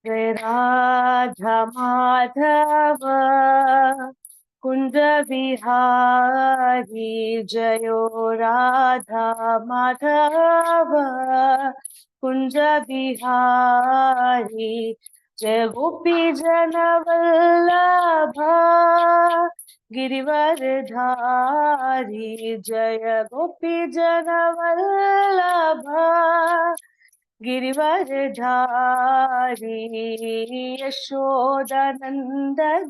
जय राधा माधव कुंज बिहारी, जयो राधा माधव कुंज बिहारी, जय गोपी जन वल्लभ गिरिवरधारी, जय गोपी जन वल्लभ गिरिवरधारी, यशोदानंदन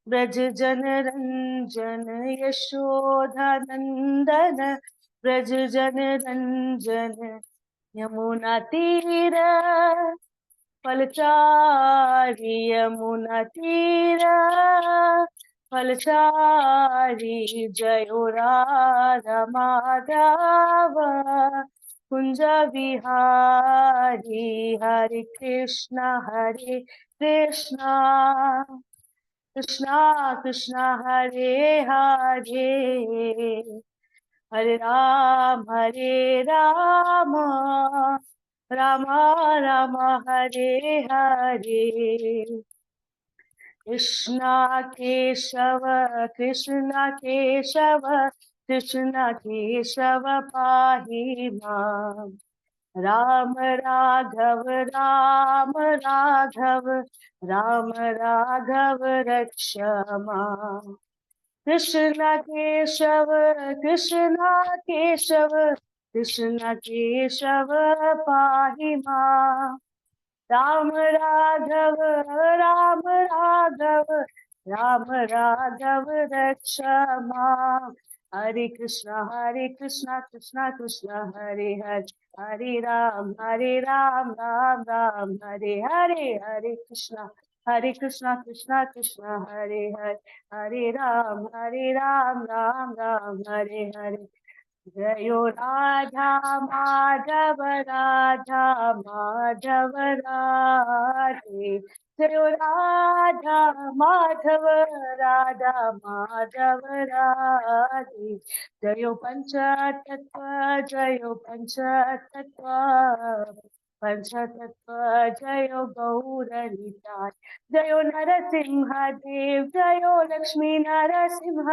ब्रज जन रंजन, यशोदानंदन ब्रज जन रंजन, यमुना तीर फलचारी, यमुना तीर फलचारी, जयो राधा माधव कुंज बिहारी, हरे कृष्णा कृष्णा कृष्णा हरे हरे, हरे राम राम राम हरे हरे, कृष्णा केशव कृष्ण केशव पाहि मां, राम राघव रक्ष मां, कृष्ण केशव कृष्ण केशव पाहि मां, राम राघव रक्ष मां, हरे कृष्णा कृष्णा कृष्णा हरे हरे, हरे राम राम राम हरे हरे, हरे कृष्णा कृष्णा कृष्णा हरे हरे, हरे राम राम राम हरे हरे, जयो राधा माधव राधे, जयो राधा माधव राधे, जयो पंचतत्व जयो गौर निताय, जयो नरसिंह देव जयो लक्ष्मी नरसिंह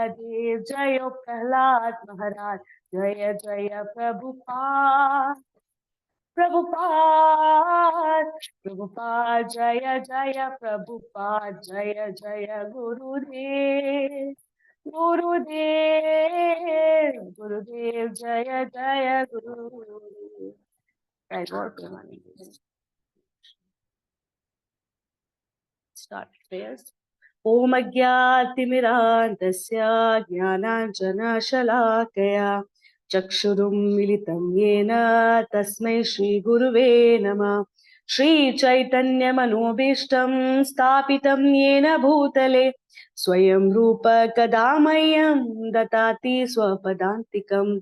देव, जयो प्रहलाद महाराज, जय जय प्रभुपाद जय जय प्रभुपाद, जय जय गुरुदेव जय जय गुरुदेव। Start prayers. ओम अज्ञातिमिरान्धस्य ज्ञानाञ्जनशलाकया चक्षुरुन्मिलितं येन तस्मै श्रीगुरुवे नमः। श्रीचैतन्यमनोभीष्टं स्थापितं येन भूतले स्वयं रूप कदा मह्यं ददाति स्वपदान्तिकम्।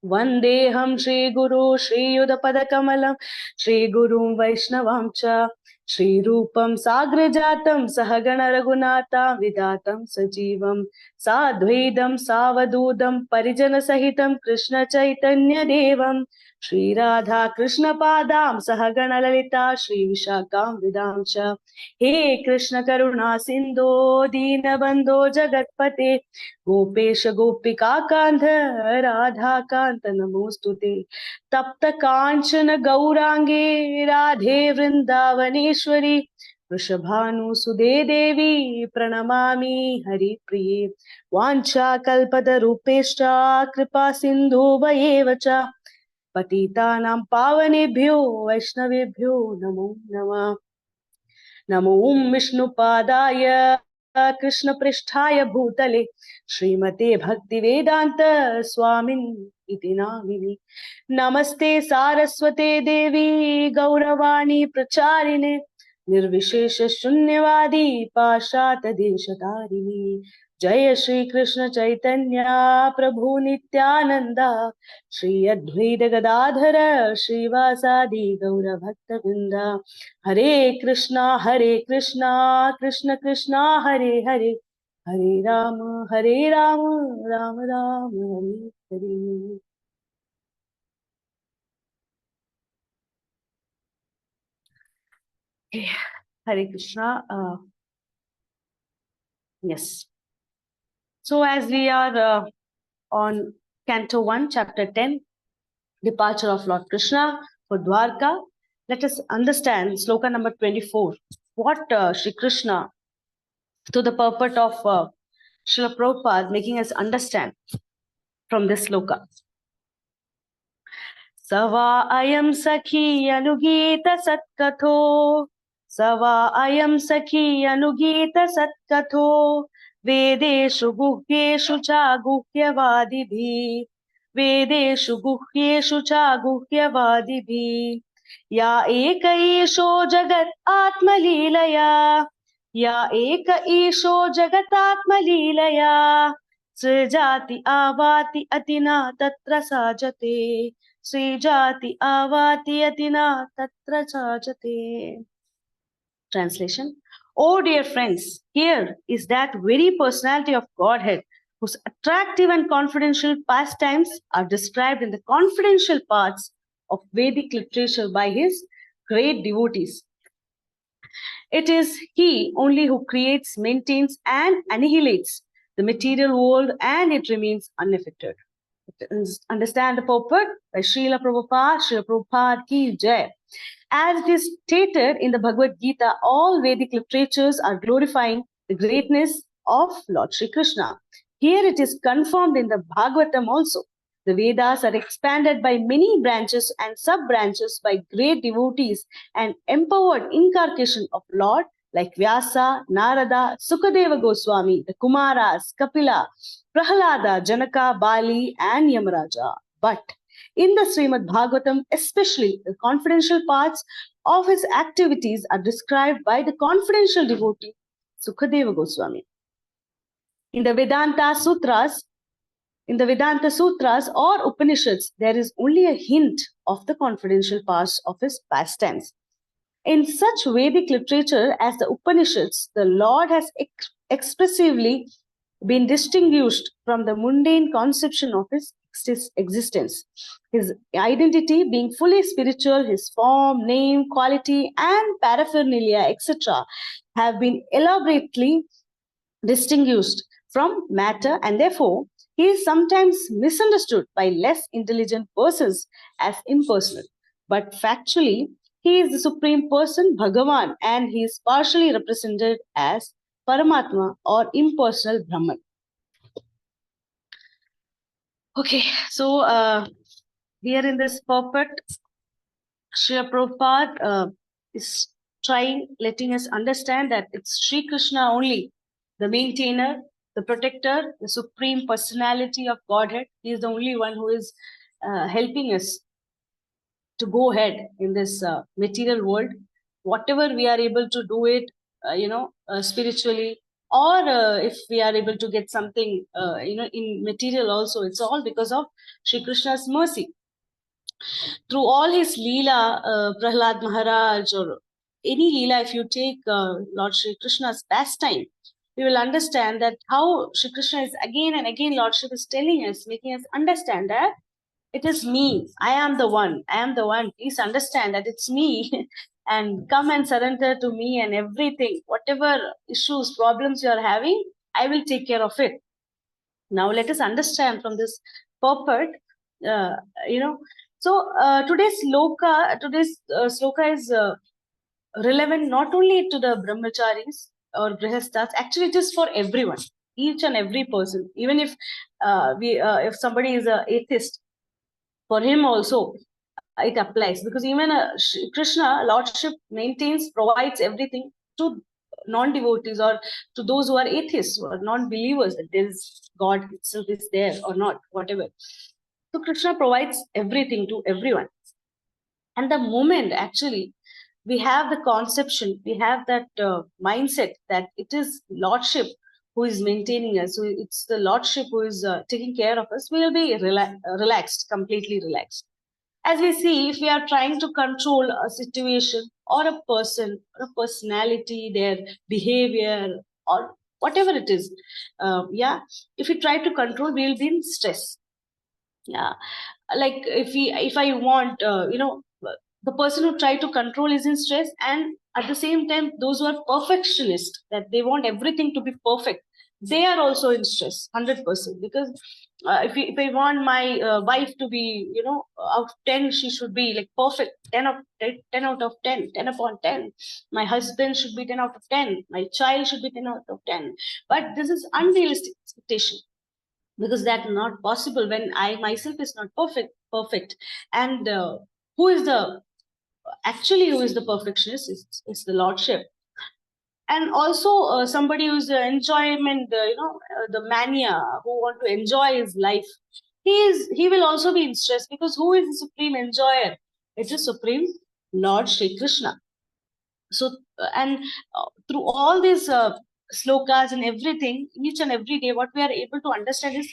वन्देऽहं श्रीगुरु श्रीयुतपदकमलं श्रीगुरुं वैष्णवां च श्रीरूपं साग्रजातं सहगण रघुनाथा विधातं सजीवं साद्वैतं सावधूतं परिजनसहितं कृष्ण चैतन्य देवं श्रीराधा कृष्णपादां सहगण ललिता श्रीविशाखां विदां च। हे कृष्ण करुणा सिन्धो दीनबन्धो जगत्पते गोपेश गोपिका कांध राधा कांत नमोस्तुते। तप्त कांचन गौरांगे राधे वृंदावनेश्वरी वृषभानुसुदे देवी प्रणमामि हरिप्रिये। वाञ्छाकल्पतरुपेष्टा कृपा सिन्धुभयेव च पतितानां पावनेभ्यो वैष्णवेभ्यो नमो नमः। नमो विष्णुपादाय कृष्ण पृष्ठाय भूतले श्रीमते भक्ति वेदांत स्वामिन् इति नामिनि। नमस्ते सारस्वते देवी गौरवाणी प्रचारिणे निर्विशेष शून्यवादी पाशात देशतारिणी। जय श्री कृष्ण चैतन्य प्रभु नित्यानंद श्री अद्वैत गदाधर श्रीवासादि गौर भक्त वृंद। हरे कृष्णा कृष्ण कृष्णा हरे हरे, हरे Ram Ram Ram Hare Hare. Okay, Hare Krishna. Yes. So as we are on Canto 1, Chapter 10, Departure of Lord Krishna for Dwarka, let us understand Sloka number 24. What Shri Krishna, to the purport of Srila Prabhupada, making us understand from this Sloka. Sava ayam sakhi anugita satkatho. Sava ayam sakhi anugita satkatho. Vedeshu guhyeshu cha guhyavadibhi. Vedeshu guhyeshu cha guhyavadibhi. Ya eka isho jagat atmalilaya. Ya eka isho jagat atmalilaya. Srijati avati atina tatra sajate. Srijati avati atina tatra sajate. Translation. Oh dear friends, here is that very personality of Godhead whose attractive and confidential pastimes are described in the confidential parts of Vedic literature by his great devotees. It is he only who creates, maintains, and annihilates the material world, and it remains unaffected. Understand the purport by Srila Prabhupada ki jai. As it is stated in the Bhagavad Gita, all Vedic literatures are glorifying the greatness of Lord Shri Krishna. Here it is confirmed in the Bhagavatam also. The Vedas are expanded by many branches and sub-branches by great devotees and empowered incarnation of Lord like Vyasa, Narada, Sukadeva Goswami, the Kumaras, Kapila, Prahalada, Janaka, Bali, and Yamaraja. But in the Srimad Bhagavatam, especially the confidential parts of his activities are described by the confidential devotee Sukadeva Goswami. In the Vedanta Sutras or Upanishads, there is only a hint of the confidential parts of his pastimes. In such Vedic literature as the Upanishads, the Lord has expressively been distinguished from the mundane conception of his existence. His identity being fully spiritual, his form, name, quality, and paraphernalia, etc., have been elaborately distinguished from matter, and therefore he is sometimes misunderstood by less intelligent persons as impersonal. But factually, he is the Supreme Person, Bhagavan, and he is partially represented as Paramatma or impersonal Brahman. Okay, so here in this purport, Srila Prabhupada is letting us understand that it's Sri Krishna only, the maintainer, the protector, the supreme personality of Godhead. He is the only one who is helping us to go ahead in this material world. Whatever we are able to do it, spiritually, or if we are able to get something, in material also, it's all because of Sri Krishna's mercy. Through all his Leela, Prahlad Maharaj, or any Leela, if you take Lord Shri Krishna's pastime, we will understand that how Shri Krishna is again and again, Lordship is telling us, making us understand that it is me, I am the one, please understand that it's me and come and surrender to me, and everything, whatever issues, problems you are having, I will take care of it. Now let us understand from this purport, so today's sloka is relevant not only to the brahmacharis or grihasthas. Actually, it is for everyone, each and every person. Even if if somebody is an atheist, for him also it applies, because even Krishna Lordship maintains, provides everything to non-devotees or to those who are atheists, who are non-believers that there is God itself is there or not, whatever. So Krishna provides everything to everyone. And the moment actually we have the conception, we have that mindset that it is Lordship who is maintaining us, so it's the Lordship who is taking care of us, we will be relaxed, completely relaxed. As we see, if we are trying to control a situation or a person or a personality, their behavior or whatever it is, if we try to control, we will be in stress. Yeah, like if I want, the person who try to control is in stress, and at the same time, those who are perfectionists, that they want everything to be perfect, they are also in stress 100%, because if I want my wife to be, out of 10, she should be like perfect, 10 out of 10, 10 upon 10. My husband should be 10 out of 10. My child should be 10 out of 10. But this is unrealistic expectation, because that's not possible when I myself is not perfect. And who is the perfectionist? It's the Lordship. And also somebody who's enjoyment, the mania, who want to enjoy his life, he will also be in stress, because who is the supreme enjoyer? It is Supreme Lord Shri Krishna. So and through all these slokas and everything, each and every day, what we are able to understand is,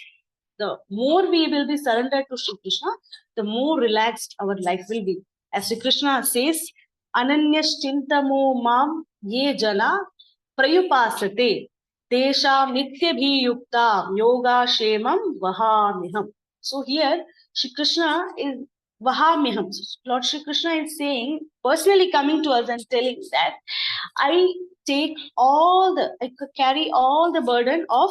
the more we will be surrendered to Shri Krishna, the more relaxed our life will be. As Shri Krishna says, Ananyaschintamo mam ye jana prayupasate tesha nityabhiyukta yoga shemam vahamiham. So here Shri Krishna is vahamiham. Lord Shri Krishna is saying, personally coming to us and telling that I carry all the burden of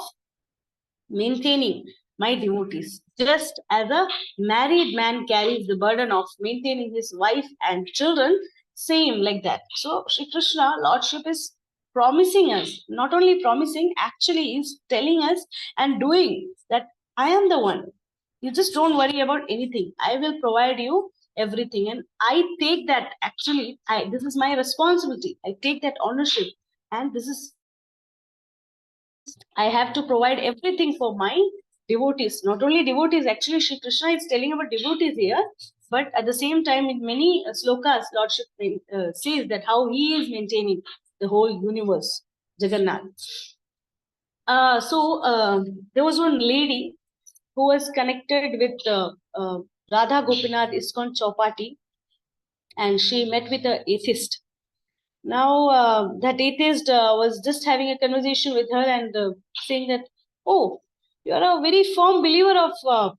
maintaining my devotees, just as a married man carries the burden of maintaining his wife and children, same like that. So Shri Krishna, Lordship, is promising us, not only promising, actually is telling us and doing that I am the one. You just don't worry about anything. I will provide you everything. And I take that, actually, this is my responsibility. I take that ownership. And this is, I have to provide everything for my devotees. Not only devotees, actually, Shri Krishna is telling about devotees here, but at the same time, in many slokas, Lordship says that how he is maintaining the whole universe, Jagannath. So there was one lady who was connected with Radha Gopinath ISKCON Chowpatty, and she met with an atheist. Now, that atheist was just having a conversation with her and saying that, oh, you are a very firm believer of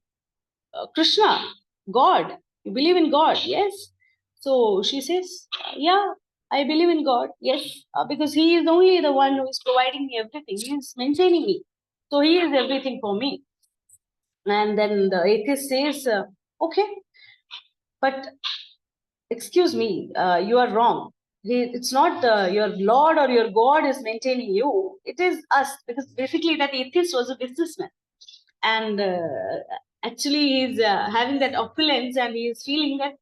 Krishna, God. You believe in God, yes? So she says, yeah, I believe in God, yes, because he is only the one who is providing me everything. He is maintaining me. So he is everything for me. And then the atheist says, okay, but excuse me, you are wrong. It's not your Lord or your God is maintaining you. It is us, because basically that atheist was a businessman. And actually he's having that opulence, and he is feeling that,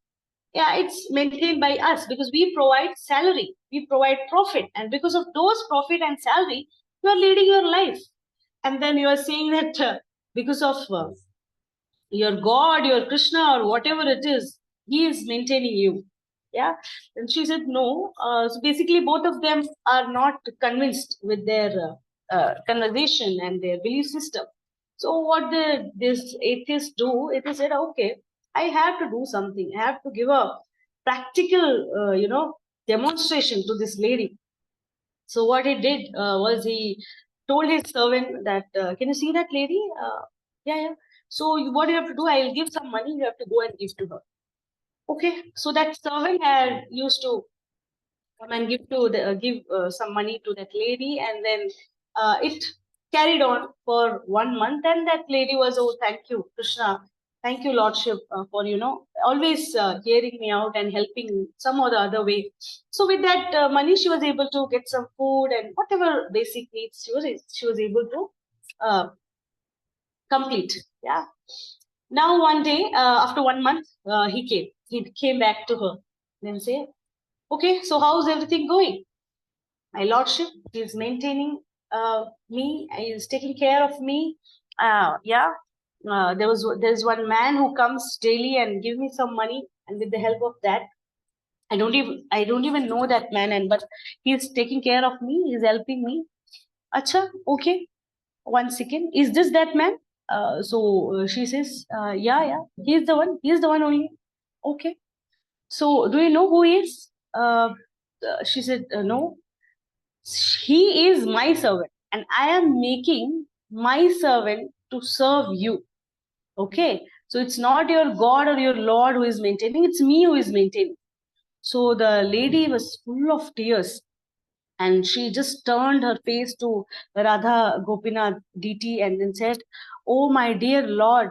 yeah, it's maintained by us, because we provide salary, we provide profit. And because of those profit and salary, you are leading your life. And then you are saying that because of your God, your Krishna, or whatever it is, he is maintaining you. Yeah. And she said, no. So basically, both of them are not convinced with their conversation and their belief system. So what this atheists do, it said, okay, I have to do something. I have to give a practical, demonstration to this lady. So what he did was he told his servant that, can you see that lady? Yeah. So what you have to do, I'll give some money, you have to go and give to her. Okay. So that servant had used to come and give some money to that lady, and then it carried on for 1 month, and that lady was, oh, thank you, Krishna. Thank you, Lordship, for, always hearing me out and helping some or the other way. So with that money, she was able to get some food and whatever basic needs she was able to complete. Yeah. Now one day, after 1 month, he came back to her. Then say, okay, so how's everything going? My Lordship, he is maintaining me. He is taking care of me. Yeah. There's one man who comes daily and give me some money, and with the help of that, I don't even know that man, but he's taking care of me. He's helping me. Acha, okay. 1 second. Is this that man? So she says, yeah. He's the one. He's the one only. Okay. So do you know who he is? She said, no. He is my servant, and I am making my servant to serve you. Okay. So it's not your God or your Lord who is maintaining, it's me who is maintaining. So the lady was full of tears, and she just turned her face to Radha Gopinath DT and then said, "Oh, my dear Lord,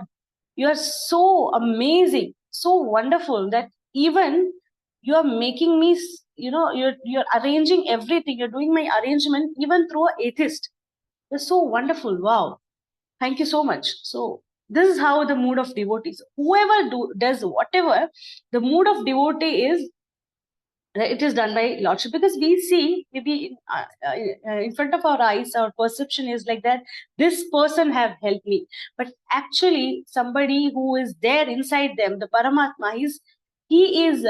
you are so amazing, so wonderful that even you are making me, you're arranging everything. You're doing my arrangement even through an atheist. You're so wonderful. Wow. Thank you so much." So this is how the mood of devotees. Whoever does whatever, the mood of devotee is, it is done by Lordship, because we see maybe in front of our eyes, our perception is like that this person have helped me, but actually somebody who is there inside them, the Paramatma, he is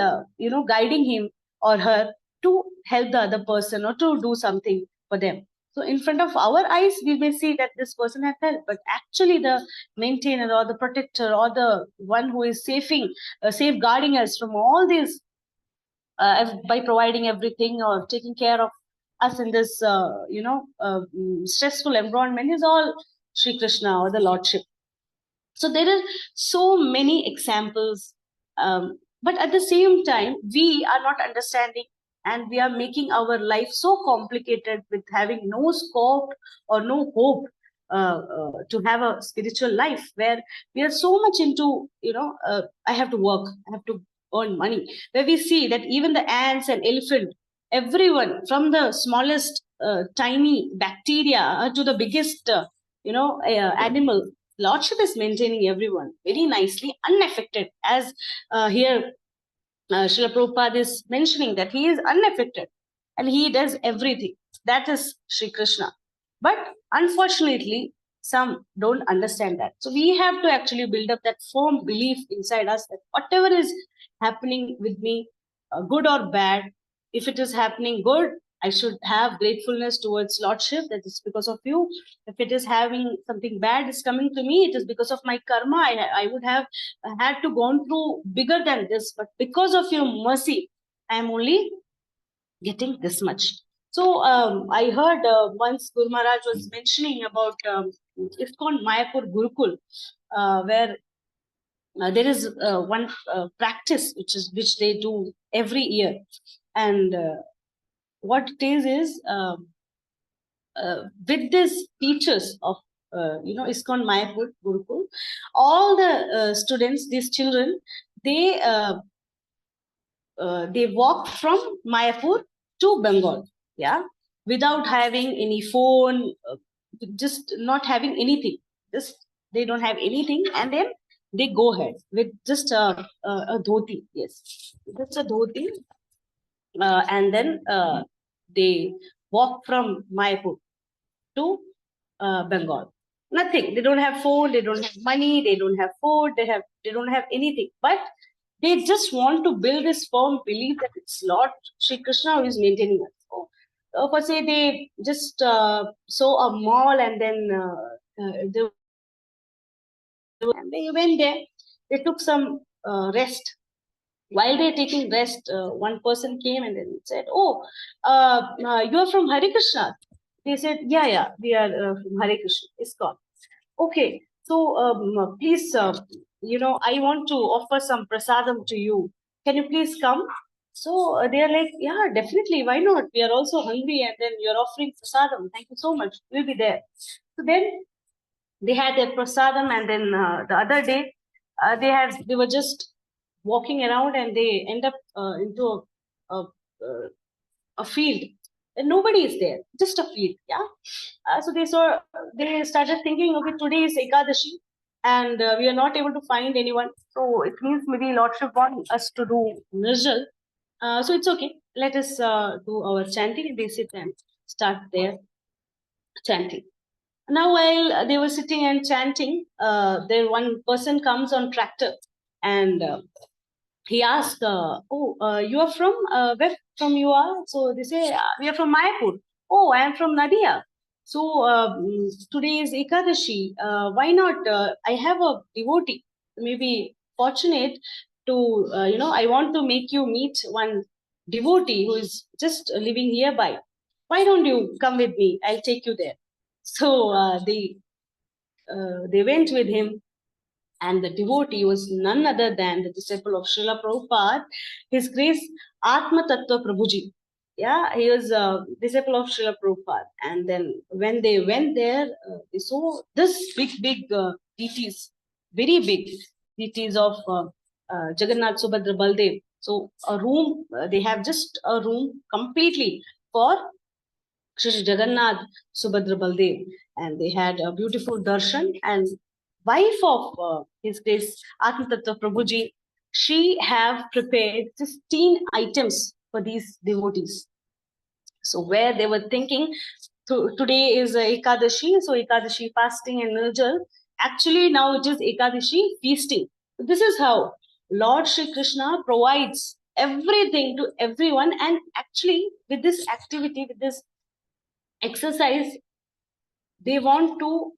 guiding him or her to help the other person or to do something for them. So in front of our eyes we may see that this person has helped, but actually the maintainer or the protector or the one who is safeguarding us from all these, by providing everything or taking care of us in this stressful environment, is all Sri Krishna or the Lordship. So there are so many examples, but at the same time we are not understanding, and we are making our life so complicated with having no scope or no hope to have a spiritual life, where we are so much into, I have to work, I have to earn money, where we see that even the ants and elephant, everyone from the smallest tiny bacteria to the biggest animal, Lordship is maintaining everyone very nicely, unaffected. As here Srila Prabhupada is mentioning that he is unaffected and he does everything. That is Sri Krishna. But unfortunately, some don't understand that. So we have to actually build up that firm belief inside us that whatever is happening with me, good or bad, if it is happening good, I should have gratefulness towards Lordship, that is because of you. If it is having something bad is coming to me, it is because of my karma. I would have had to gone through bigger than this, but because of your mercy, I am only getting this much. So I heard once Guru Maharaj was mentioning about ISKCON Mayapur Gurukul, where there is one practice which they do every year, and what it is with these teachers of ISKCON Mayapur Gurukul, all the students, these children, they walked from Mayapur to Bengal, yeah, without having any phone, just not having anything. Just they don't have anything, and then they go ahead with just a dhoti, yes, just a dhoti, and then they walk from Mayapur to Bengal. Nothing. They don't have phone. They don't have money. They don't have food. They don't have anything. But they just want to build this firm belief that it's Lord Sri Krishna who is maintaining us. So, per se, they just saw a mall, and then they went there. They took some rest. While they're taking rest, one person came and then said, "Oh, you are from Hare Krishna." They said, "Yeah, yeah, we are from Hare Krishna, ISKCON." Okay, so please, I want to offer some prasadam to you. Can you please come? So they are like, "Yeah, definitely. Why not? We are also hungry, and then you're offering prasadam. Thank you so much. We'll be there." So then they had their prasadam, and then the other day they were just walking around, and they end up into a, a field, and nobody is there, just a field, yeah. So they started thinking, okay, today is Ekadashi, and we are not able to find anyone, so it means maybe Lordship want us to do nirjal. So it's okay, let us do our chanting, and they sit and start their chanting. Now, while they were sitting and chanting, there one person comes on tractor, and he asked, "Oh, you are from where from you are?" So they say, "We are from Mayapur." "Oh, I am from Nadia." So today is Ekadashi. Why not? I have a devotee. Maybe fortunate to, I want to make you meet one devotee who is just living nearby. Why don't you come with me? I'll take you there. So they went with him, And the devotee was none other than the disciple of Srila Prabhupada, His Grace Atma Tattva Prabhuji. Yeah, he was a disciple of Srila Prabhupada. And then when they went there, they saw this big deities, very big deities of Jagannath, Subhadra, Baldev. So a room, they have just a room completely for Shri Jagannath, Subhadra, Baldev. And they had a beautiful darshan. And wife of His Grace Atma Tattva Prabhuji, she have prepared 15 items for these devotees. So where they were thinking, today is Ekadashi, so Ekadashi fasting and nirjal. Actually, now it is Ekadashi feasting. This is how Lord Shri Krishna provides everything to everyone. And actually, with this activity, with this exercise, they want to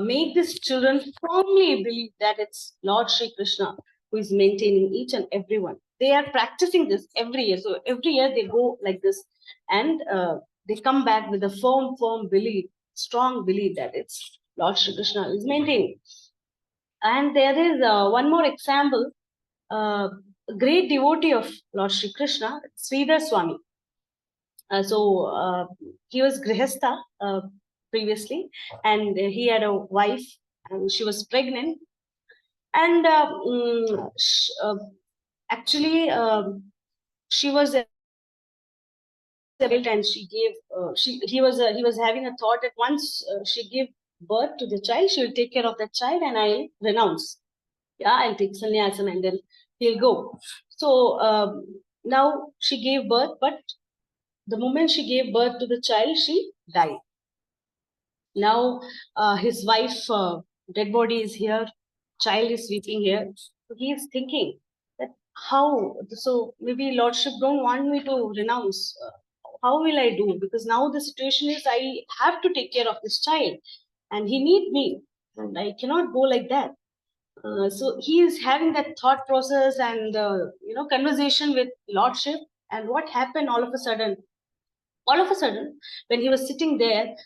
make these children firmly believe that it's Lord Shri Krishna who is maintaining each and every one. They are practicing this every year. So every year they go like this, and they come back with a firm belief, strong belief that it's Lord Shri Krishna is maintaining. And there is one more example, a great devotee of Lord Shri Krishna, Sridhar Swami. He was Grihastha previously, and he had a wife, and she was pregnant. And actually, she was and she gave. He was having a thought that once she gave birth to the child, she will take care of that child, and I'll renounce. Yeah, I'll take sannyasam, and then he'll go. So now she gave birth, but the moment she gave birth to the child, she died. Now his wife, dead body is here, child is sleeping here. So he is thinking that how, so maybe Lordship don't want me to renounce. How will I do? Because now the situation is I have to take care of this child and he needs me and I cannot go like that. So he is having that thought process and conversation with Lordship. And what happened all of a sudden, when he was sitting there,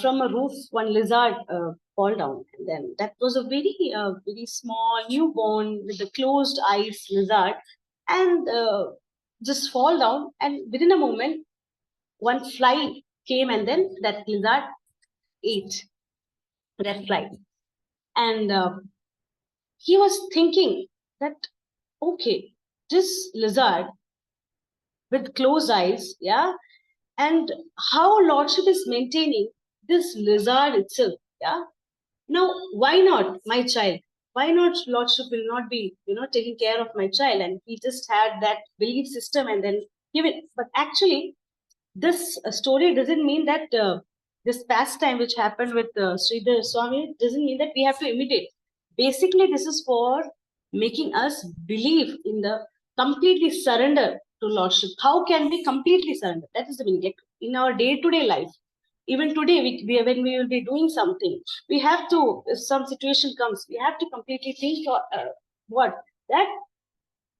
from a roof, one lizard fall down. And then that was a very small newborn with the closed eyes lizard, and just fall down. And within a moment, one fly came, and then that lizard ate that fly. And he was thinking that, okay, this lizard with closed eyes, yeah, and how Lordship is maintaining this lizard itself. Yeah. Now, why not my child? Why not Lordship will not be, taking care of my child? And he just had that belief system and then give it. But actually, this story doesn't mean that this pastime which happened with Sridhar Swami doesn't mean that we have to imitate. Basically, this is for making us believe in the completely surrender to Lordship. How can we completely surrender? That is the meaning. Like in our day-to-day life, even today, when we will be doing something, we have to, if some situation comes, we have to completely think what? That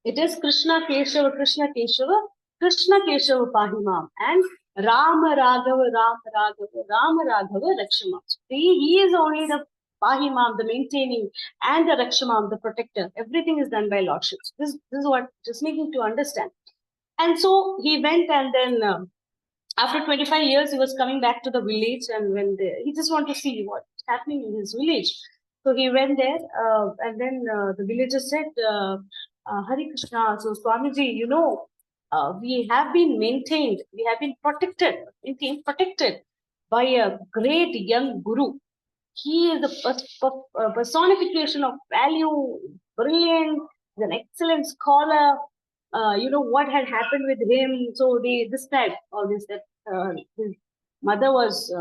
it is Krishna Keshava, Krishna Keshava, Krishna Keshava Pahimam, and Rama Raghava, Rama Raghava, Rama Raghava Rakshamam. He is only the Pahimam, the maintaining, and the Rakshamam, the protector. Everything is done by Lordship. This is what just making to understand. And so he went, and then after 25 years, he was coming back to the village, and he just wanted to see what's happening in his village. So he went there, and then the villagers said, Hare Krishna, so Swamiji, we have been maintained, we have been protected by a great young guru. He is the personification of value, brilliant, he's an excellent scholar. What had happened with him. So they described all this, that his mother was,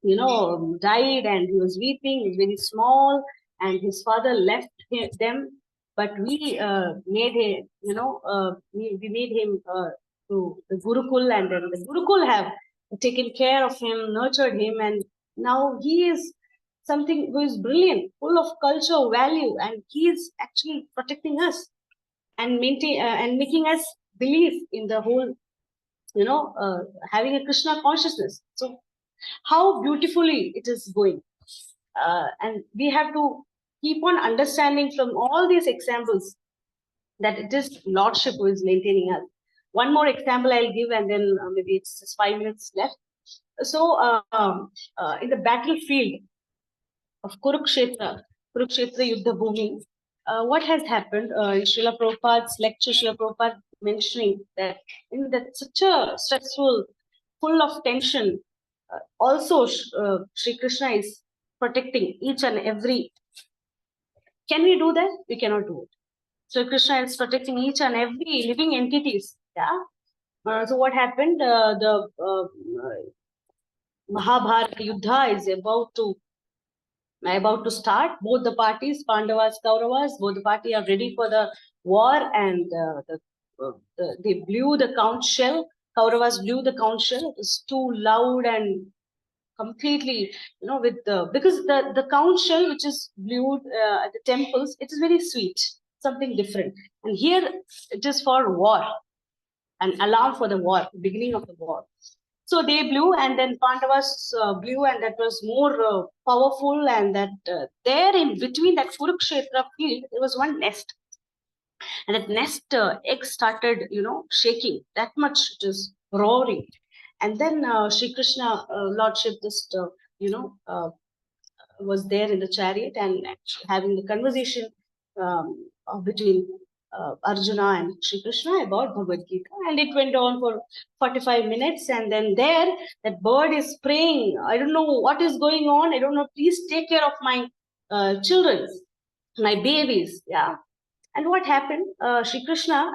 died, and he was weeping. He's very small, and his father left them. But we made him, we made him to the Gurukul, and then the Gurukul have taken care of him, nurtured him, and now he is something who is brilliant, full of culture, value, and he is actually protecting us and making us believe in the whole, having a Krishna consciousness. So how beautifully it is going. And we have to keep on understanding from all these examples that it is Lordship who is maintaining us. One more example I'll give, and then maybe it's just 5 minutes left. So, in the battlefield of Kurukshetra Yuddha Bhumi, what has happened? Srila Prabhupada's lecture, Srila Prabhupada mentioning that in that such a stressful, full of tension, also Sri Krishna is protecting each and every. Can we do that? We cannot do it. So Krishna is protecting each and every living entities. Yeah. So what happened? The Mahabharata Yuddha is about to start. Both the parties, Pandavas, Kauravas, both the parties are ready for the war, and they blew the conch shell. Kauravas blew the conch shell. It was too loud and completely, with because the conch shell which is blew at the temples, it is very sweet, something different. And here it is for war, an alarm for the war, beginning of the war. So they blew, and then Pandavas blew, and that was more powerful. And that there in between that Kurukshetra field, there was one nest. And that nest egg started, shaking. That much it is roaring. And then Sri Krishna, Lordship, just, was there in the chariot and having the conversation between Arjuna and Sri Krishna about Bhagavad Gita. And it went on for 45 minutes. And then there, that bird is praying. I don't know what is going on. I don't know. Please take care of my children, my babies. Yeah. And what happened? Sri Krishna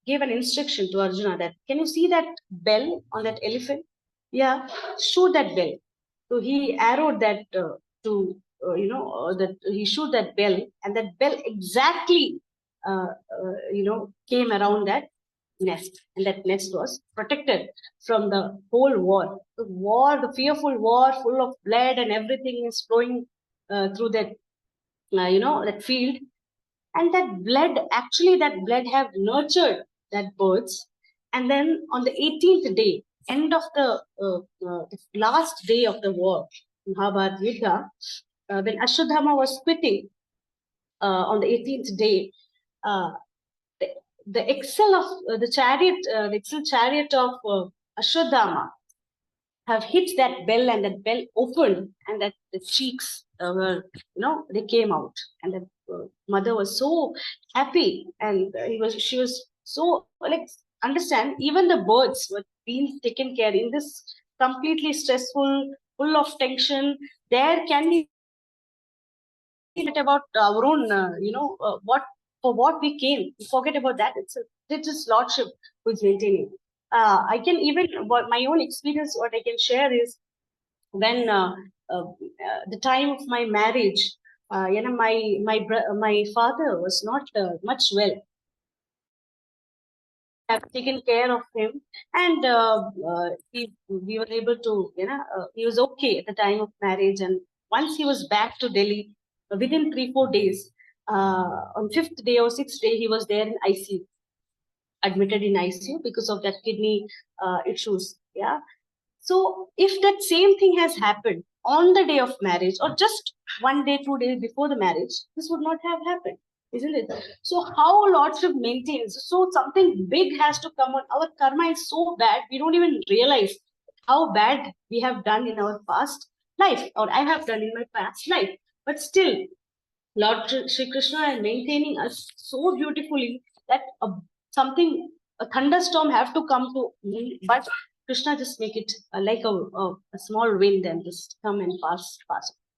gave an instruction to Arjuna that, can you see that bell on that elephant? Yeah, shoot that bell. So he arrowed that that he shoot that bell, and that bell exactly, came around that nest, and that nest was protected from the whole war. The fearful war, full of blood and everything is flowing through that, that field. And that blood have nurtured that birds. And then on the 18th day, end of the last day of the war, Mahabharata Yuddha, when Ashwadhama was quitting on the 18th day, the excel of the excel chariot of Ashwadhama have hit that bell, and that bell opened, and that the cheeks were, they came out, and the mother was so happy, and she was so, like, understand, even the birds were being taken care in this completely stressful, full of tension. There can be about our own, what we came. Forget about that. It is Lordship who is maintaining. I can even, my own experience, what I can share is when the time of my marriage, my father was not much well. Have taken care of him, and we were able to, he was okay at the time of marriage. And once he was back to Delhi, within 3-4 days, on 5th day or 6th day, he was there in ICU, admitted in ICU because of that kidney issues. Yeah. So if that same thing has happened on the day of marriage, or just 1 day, 2 days before the marriage, this would not have happened, isn't it? So how Lordship maintains? So something big has to come on. Our karma is so bad, we don't even realize how bad we have done in our past life, or I have done in my past life. But still, Lord Shri Krishna is maintaining us so beautifully that a thunderstorm have to come to me, but Krishna just make it like a small wind and just come and pass.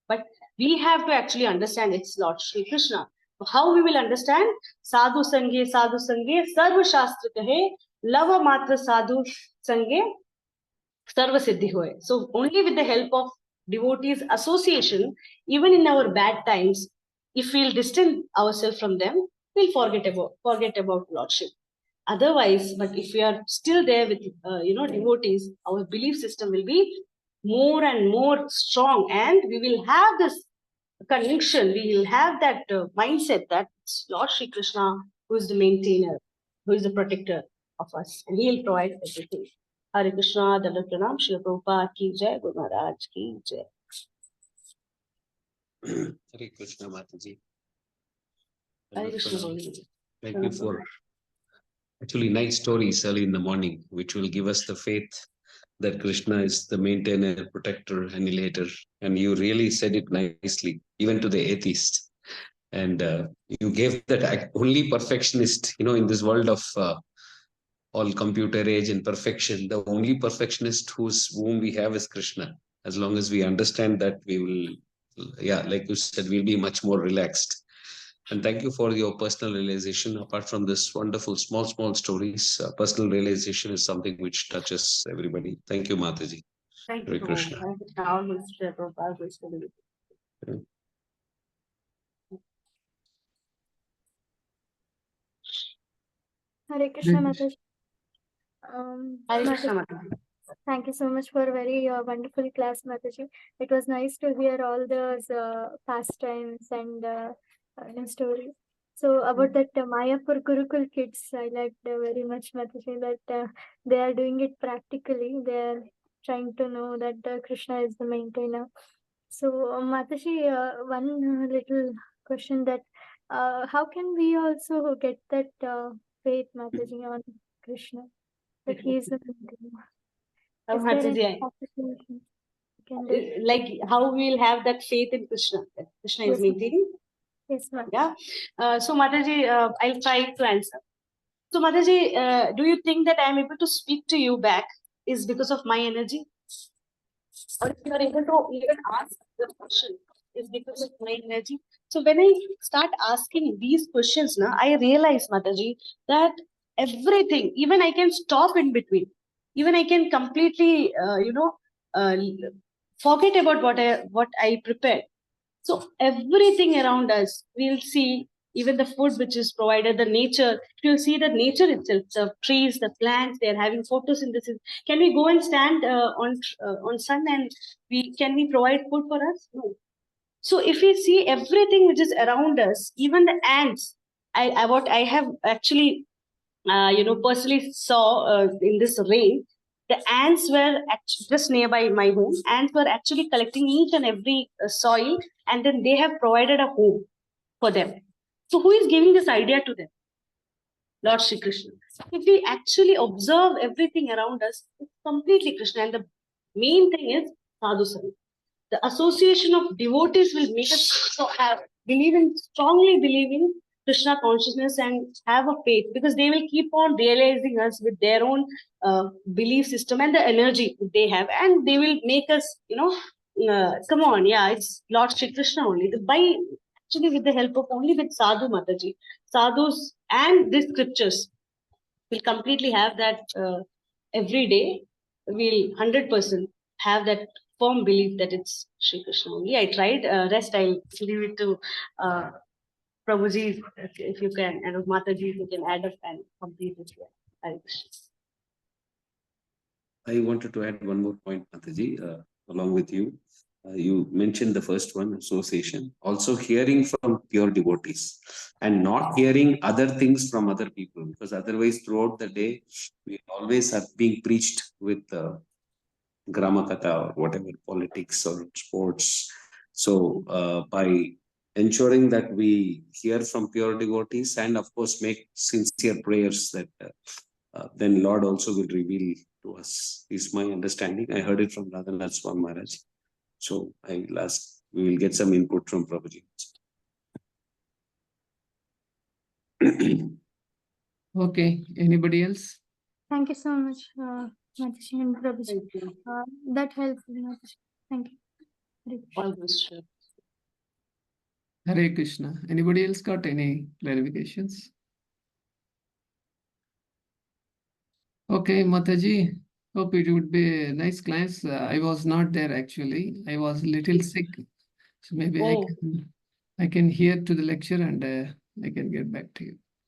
But we have to actually understand it's Lord Shri Krishna. How we will understand? Sadhu Sange, Sarva Shastra Kahe, Lava Matra Sadhu Sange, Sarva Siddhi Hoye. So only with the help of devotees association, even in our bad times, if we'll distance ourselves from them, we'll forget about Lordship. Otherwise, but if we are still there with devotees, our belief system will be more and more strong, and we will have this conviction, we will have that mindset that it's Lord Shri Krishna who is the maintainer, who is the protector of us, and he will provide everything. Hare Krishna, Dandavat Pranam, Srila Prabhupada ki jai, Guru Maharaj ki jai. Hare Krishna, Mataji. Hare Krishna. Thank you for actually nice stories early in the morning, which will give us the faith that Krishna is the maintainer, protector, annihilator. And you really said it nicely, even to the atheist. And you gave that only perfectionist, in this world of all computer age and perfection, the only perfectionist whom we have is Krishna. As long as we understand that, we will, like you said, we'll be much more relaxed. And thank you for your personal realization. Apart from this wonderful small stories, personal realization is something which touches everybody. Thank you, Mataji. Thank Hare you. Krishna. Hare Krishna, Mataji. Hare Krishna, Mataji, Mataji. thank you so much for a very wonderful class, Mataji. It was nice to hear all those pastimes and stories. So about that Mayapur Gurukul kids, I liked very much, Mataji, that they are doing it practically. They are trying to know that Krishna is the maintainer. So Mataji, one little question that how can we also get that faith, Mataji, on Krishna, that he is the maintainer? Is there any Mataji, possibility we can do? like how we will have that faith in Krishna, that Krishna is Yes, ma'am. maintaining. Yes, ma'am. Yeah. So Mataji, I'll try to answer. So Mataji, do you think that I am able to speak to you back is because of my energy? Or if you are able to even ask the question is because of my energy? So when I start asking these questions now, I realize, Mataji, that everything, even I can stop in between. Even I can completely, forget about what I prepared. So everything around us, we'll see, even the food which is provided, the nature, you'll see the nature itself, the trees, the plants, they're having photosynthesis. Can we go and stand on sun and can we provide food for us? No. So if we see everything which is around us, even the ants, what I have actually personally saw in this rain, the ants were just nearby my home. Ants were actually collecting each and every soil, and then they have provided a home for them. So who is giving this idea to them? Lord Shri Krishna. If we actually observe everything around us, it's completely Krishna. And the main thing is sadhu sangha. The association of devotees will make us strongly believe in Krishna consciousness and have a faith, because they will keep on realizing us with their own belief system and the energy they have, and they will make us, come on, it's Lord Shri Krishna only. Actually, with the help of only with sadhu, Mataji, sadhus and the scriptures, we'll completely have that every day. We'll 100% have that firm belief that it's Shri Krishna only. I tried. Rest, I'll leave it to Prabhuji, if you can, and Mataji, if you can add up and complete it here. Hare Krishna. I wanted to add one more point, Mataji, along with you. You mentioned the first one, association. Also hearing from pure devotees and not hearing other things from other people, because otherwise throughout the day, we always are being preached with Gramakatha or whatever, politics or sports. So by ensuring that we hear from pure devotees and of course make sincere prayers, that then Lord also will reveal to us, is my understanding. I heard it from Radhanath Swami Maharaj. So I will ask, we will get some input from Prabhuji. Okay, anybody else? Thank you so much, Mataji and Prabhuji. That helps, Mataji. Thank you. All this. Hare Krishna. Anybody else got any clarifications? Okay, Mataji, hope it would be a nice class. I was not there actually. I was a little sick. So maybe I can hear to the lecture and I can get back to you.